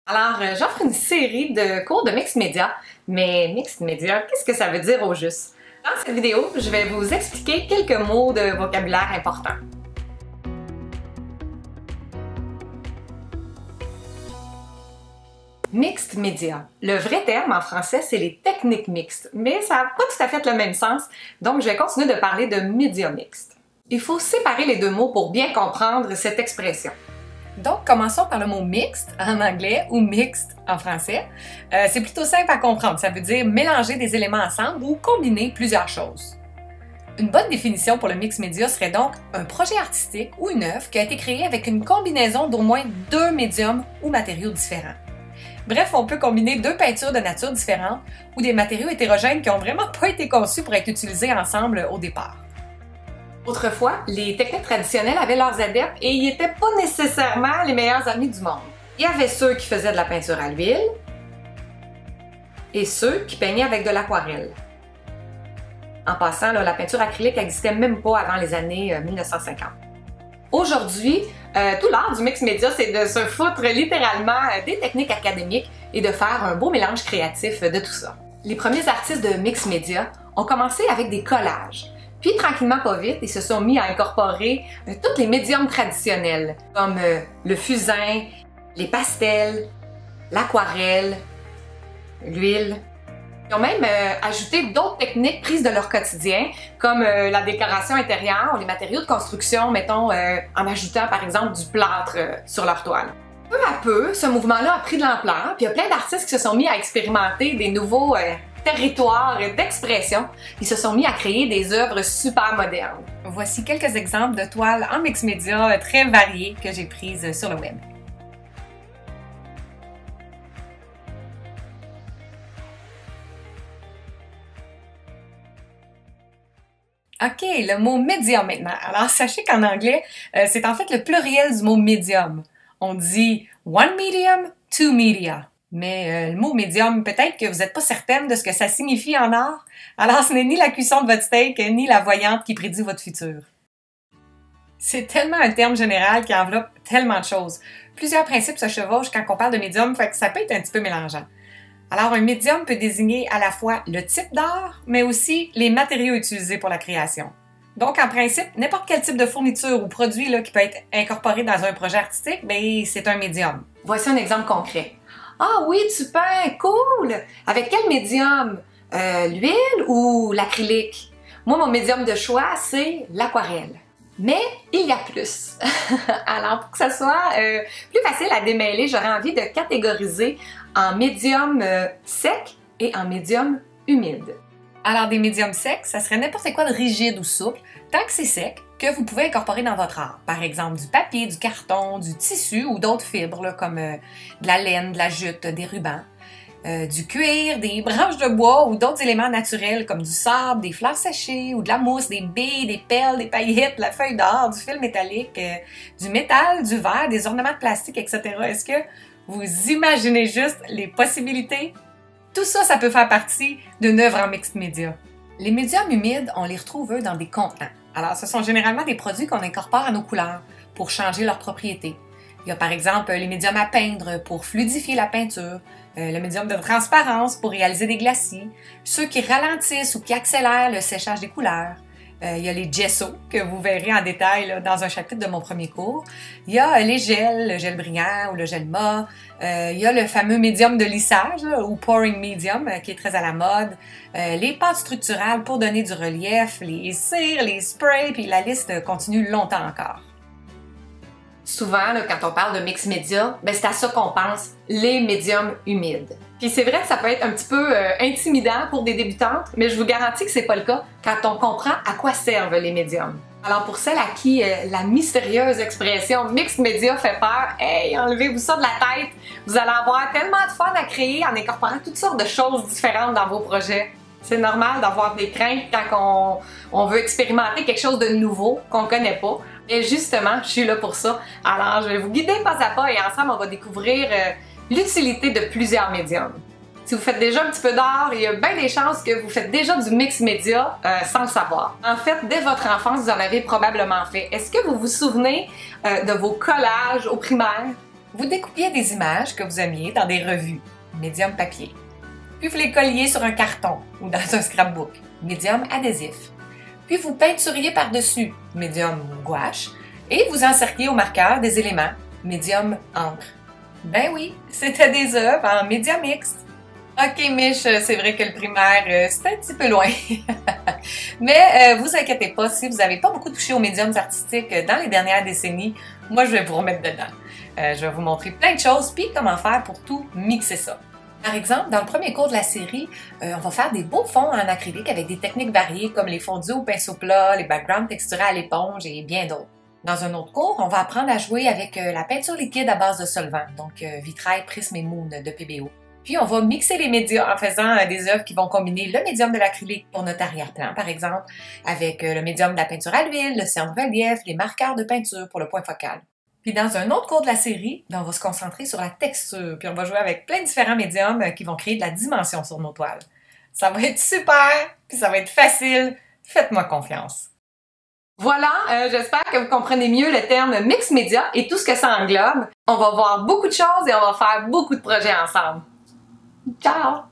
J'offre une série de cours de mixed media, mais mixed media, qu'est-ce que ça veut dire au juste? Dans cette vidéo, je vais vous expliquer quelques mots de vocabulaire importants. Mixed media. Le vrai terme en français, c'est les techniques mixtes, mais ça n'a pas tout à fait le même sens, donc je vais continuer de parler de médias mixtes. Il faut séparer les deux mots pour bien comprendre cette expression. Donc, commençons par le mot mixte en anglais ou mixte en français. C'est plutôt simple à comprendre. Ça veut dire mélanger des éléments ensemble ou combiner plusieurs choses. Une bonne définition pour le mix média serait donc un projet artistique ou une œuvre qui a été créée avec une combinaison d'au moins deux médiums ou matériaux différents. Bref, on peut combiner deux peintures de nature différentes ou des matériaux hétérogènes qui n'ont vraiment pas été conçus pour être utilisés ensemble au départ. Autrefois, les techniques traditionnelles avaient leurs adeptes et ils n'étaient pas nécessairement les meilleurs amis du monde. Il y avait ceux qui faisaient de la peinture à l'huile et ceux qui peignaient avec de l'aquarelle. En passant, la peinture acrylique n'existait même pas avant les années 1950. Aujourd'hui, tout l'art du mix média, c'est de se foutre littéralement des techniques académiques et de faire un beau mélange créatif de tout ça. Les premiers artistes de mix média ont commencé avec des collages. Puis, tranquillement, pas vite, ils se sont mis à incorporer tous les médiums traditionnels, comme le fusain, les pastels, l'aquarelle, l'huile. Ils ont même ajouté d'autres techniques prises de leur quotidien, comme la décoration intérieure ou les matériaux de construction, mettons, en ajoutant par exemple du plâtre sur leur toile. Peu à peu, ce mouvement-là a pris de l'ampleur, puis il y a plein d'artistes qui se sont mis à expérimenter des nouveaux territoires d'expression. Ils se sont mis à créer des œuvres super modernes. Voici quelques exemples de toiles en mix média très variées que j'ai prises sur le web. OK, le mot médium maintenant. Alors, sachez qu'en anglais, c'est en fait le pluriel du mot médium. On dit one medium, two media. Mais le mot médium, peut-être que vous n'êtes pas certaine de ce que ça signifie en art. Alors, ce n'est ni la cuisson de votre steak, ni la voyante qui prédit votre futur. C'est tellement un terme général qui enveloppe tellement de choses. Plusieurs principes se chevauchent quand on parle de médium, fait que ça peut être un petit peu mélangeant. Alors, un médium peut désigner à la fois le type d'art, mais aussi les matériaux utilisés pour la création. Donc, en principe, n'importe quel type de fourniture ou produit qui peut être incorporé dans un projet artistique, c'est un médium. Voici un exemple concret. Ah oui, tu peins, cool! Avec quel médium? L'huile ou l'acrylique? Moi, mon médium de choix, c'est l'aquarelle. Mais il y a plus. Alors, pour que ça soit plus facile à démêler, j'aurais envie de catégoriser en médium sec et en médium humide. Alors, des médiums secs, ça serait n'importe quoi de rigide ou souple, tant que c'est sec, que vous pouvez incorporer dans votre art. Par exemple, du papier, du carton, du tissu ou d'autres fibres, comme de la laine, de la jute, des rubans, du cuir, des branches de bois ou d'autres éléments naturels comme du sable, des fleurs séchées ou de la mousse, des billes, des perles, des paillettes, de la feuille d'or, du fil métallique, du métal, du verre, des ornements de plastique, etc. Est-ce que vous imaginez juste les possibilités? Tout ça, ça peut faire partie d'une œuvre en mixed media. Les médiums humides, on les retrouve, eux, dans des contenants. Alors, ce sont généralement des produits qu'on incorpore à nos couleurs pour changer leurs propriétés. Il y a par exemple les médiums à peindre pour fluidifier la peinture, le médium de transparence pour réaliser des glacis, ceux qui ralentissent ou qui accélèrent le séchage des couleurs. Il y a les gessos, que vous verrez en détail dans un chapitre de mon premier cours. Il y a les gels, le gel brillant ou le gel mat. Il y a le fameux médium de lissage, ou pouring medium, qui est très à la mode. Les pâtes structurales pour donner du relief, les cires, les sprays, puis la liste continue longtemps encore. Souvent, quand on parle de mix média, c'est à ça qu'on pense, les médiums humides. Puis c'est vrai que ça peut être un petit peu intimidant pour des débutantes, mais je vous garantis que c'est pas le cas quand on comprend à quoi servent les médiums. Alors pour celles à qui la mystérieuse expression mixed media fait peur, hey, enlevez-vous ça de la tête! Vous allez avoir tellement de fun à créer en incorporant toutes sortes de choses différentes dans vos projets. C'est normal d'avoir des craintes quand on veut expérimenter quelque chose de nouveau qu'on connaît pas. Et justement, je suis là pour ça. Alors, je vais vous guider pas à pas et ensemble, on va découvrir l'utilité de plusieurs médiums. Si vous faites déjà un petit peu d'art, il y a bien des chances que vous faites déjà du mix média sans le savoir. En fait, dès votre enfance, vous en avez probablement fait. Est-ce que vous vous souvenez de vos collages au primaire? Vous découpiez des images que vous aimiez dans des revues, médium papier. Puis vous les colliez sur un carton ou dans un scrapbook, médium adhésif. Puis vous peinturiez par-dessus, médium gouache, et vous encercliez au marqueur des éléments, médium encre. Ben oui, c'était des œuvres en médium mixte. Ok, Mich, c'est vrai que le primaire, c'est un petit peu loin. Mais vous inquiétez pas, si vous n'avez pas beaucoup touché aux médiums artistiques dans les dernières décennies, moi je vais vous remettre dedans. Je vais vous montrer plein de choses, puis comment faire pour tout mixer ça. Par exemple, dans le premier cours de la série, on va faire des beaux fonds en acrylique avec des techniques variées comme les fondus au pinceau plat, les backgrounds texturés à l'éponge et bien d'autres. Dans un autre cours, on va apprendre à jouer avec la peinture liquide à base de solvant, donc vitrail, prisme et moon de PBO. Puis on va mixer les médias en faisant des œuvres qui vont combiner le médium de l'acrylique pour notre arrière-plan, par exemple, avec le médium de la peinture à l'huile, le cerne relief, les marqueurs de peinture pour le point focal. Puis dans un autre cours de la série, on va se concentrer sur la texture, puis on va jouer avec plein de différents médiums qui vont créer de la dimension sur nos toiles. Ça va être super, puis ça va être facile. Faites-moi confiance. Voilà, j'espère que vous comprenez mieux le terme mix média et tout ce que ça englobe. On va voir beaucoup de choses et on va faire beaucoup de projets ensemble. Ciao!